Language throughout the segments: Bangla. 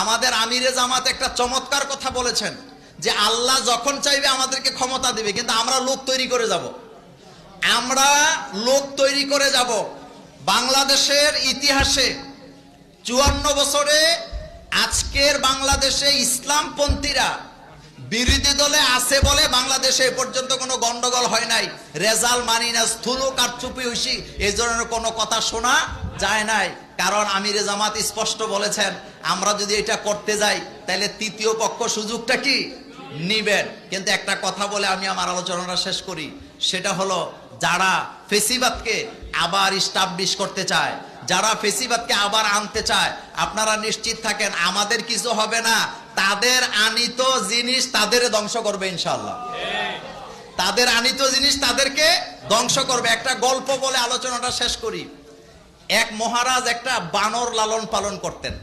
আমাদের আমিরে জামাত একটা চমৎকার কথা বলেছেন যে আল্লাহ যখন চাইবে আমাদেরকে ক্ষমতা দিবে, কিন্তু আমরা লোক তৈরি করে যাব। আমরা লোক তৈরি করে যাব। বাংলাদেশের ইতিহাসে 54 বছরে আজকের বাংলাদেশে ইসলামপন্থীরা বিরোধী দলে আছে বলে বাংলাদেশে এ পর্যন্ত কোনো গন্ডগোল হয় নাই। রেজাল্ট মানি না, স্থূল কারচুপি হইছি, এই ধরনের কোনো কথা শোনা যায় নাই। কারণ আমিরে জামাত স্পষ্ট বলেছেন আমরা যদি এটা করতে যাই তাহলে তৃতীয় পক্ষ সুযোগটা কি নিবেন। কিন্তু একটা কথা বলে আমি আমার আলোচনাটা শেষ করি, সেটা হলো যারা ফেসিবাদকে আবার ইস্টাবলিশ করতে চায়, যারা ফেসিবাদকে আবার আনতে চায়, আপনারা নিশ্চিত থাকেন আমাদের কিছু হবে না। তাদের আনিত জিনিস তাদের ধ্বংস করবে ইনশাআল্লাহ। তাদের আনিত জিনিস তাদেরকে ধ্বংস করবে। একটা গল্প বলে আলোচনাটা শেষ করি। এক মহারাজ একটা বানর লালন পালন করতেন।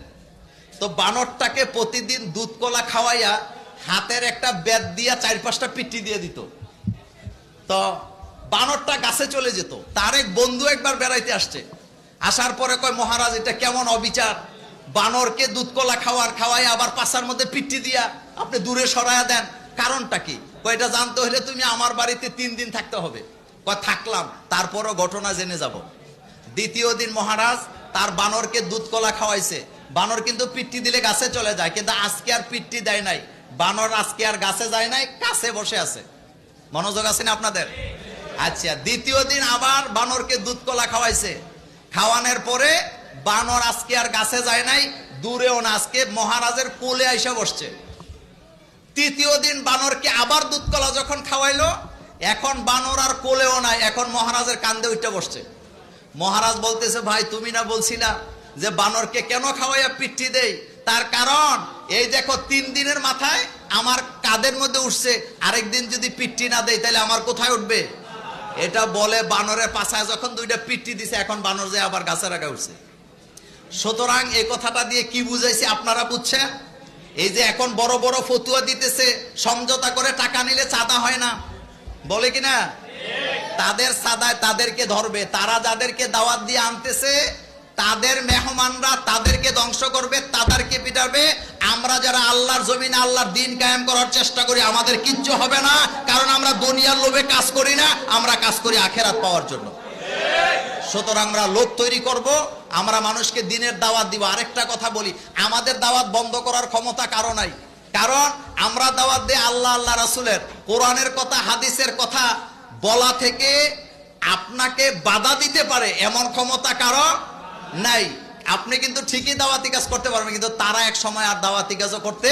তো বানরটাকে প্রতিদিন দুধ কলা খাওয়াইয়া হাতের একটা বেত দিয়া 4-5টা পিটি দিয়ে দিত। তো বানরটা গাছে চলে যেত। তার এক বন্ধু একবার বেড়াইতে আসছে, আসার পরে কয় মহারাজ এটা কেমন অবিচার, বানরকে দুধ কলা খাওয়াই আবার পাছার মধ্যে পিটি দিয়া আপনি দূরে সরাইয়া দেন, কারণটা কি? কয় এটা জানতে হলে তুমি আমার বাড়িতে 3 দিন থাকতে হবে। কয় থাকলাম, তারপরও ঘটনা জেনে যাব। দ্বিতীয় দিন মহারাজ তার বানরকে দুধ কলা খাওয়াইছে। বানর কিন্তু পিটি দিলে গাছে চলে যায়, কিন্তু আজকে আর পিটি দেয় নাই। বানর আজকে আর গাছে যায় নাই, কাছে বসে আছে। মনোযোগ আছে না আপনাদের? আচ্ছা, দ্বিতীয় দিন আবার বানরকে দুধ কলা খাওয়াইছে। খাওয়ানোর পরে বানর আজকে আর গাছে যায় নাই, দূরেও না, আজকে মহারাজের কোলে আইসা বসছে। তৃতীয় দিন বানরকে আবার দুধ কলা যখন খাওয়াইলো, এখন বানর আর কোলেও নাই, এখন মহারাজের কান্দে উঠে বসছে। মহারাজ বলতেছে ভাই তুমি না বলছিলা যে বানরকে কেন খাওয়াইয়া পিঠি দেই? তার কারণ এই দেখো 3 দিনের মাথায় আমার কাঁধের মধ্যে উঠছে, আরেকদিন যদি পিঠি না দেই তাহলে আমার কোথায় উঠবে? এটা বলে বানরের পাছায় যখন 2টা পিঠি দিছে, এখন বানর যে আবার গাছের আগে উঠছে। সুতরাং এই কথাটা দিয়ে কি বুঝাইছি আপনারা বুঝছেন? এই যে এখন বড় বড় ফতুয়া দিতেছে সমঝোতা করে টাকা নিলে চাঁদা হয় না, বলে কিনা? তাদের সাদায় তাদেরকে ধরবে। তারা যাদেরকে দাওয়াত দিয়ে আনতেছে তাদের মেহমানরা তাদেরকে ধ্বংস করবে, তাদেরকে পিটাবে। আমরা যারা আল্লাহর জমিনে আল্লাহর দিন কায়েম করার চেষ্টা করি আমাদের কিচ্ছু হবে না, কারণ আমরা দুনিয়ার লোভে কাজ করি না, আমরা কাজ করি আখেরাত পাওয়ার জন্য। সুতরাং আমরা লোক তৈরি করব, আমরা মানুষকে দিনের দাওয়াত দিব। আরেকটা কথা বলি, আমাদের দাওয়াত বন্ধ করার ক্ষমতা কারো নাই। কারণ আমরা দাওয়াত দিই আল্লাহ আল্লাহ রাসূলের, কোরআনের কথা হাদিসের কথা বলা থেকে আপনাকে বাধা দিতে পারে এমন ক্ষমতা কারো নাই। আপনি কিন্তু ঠিকই দাওয়াতি কাজ করতে পারবেন, কিন্তু তারা এক সময় আর দাওয়াতি কাজও করতে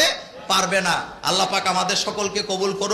পারবে না। আল্লাহ পাক আমাদের সকলকে কবুল করুন।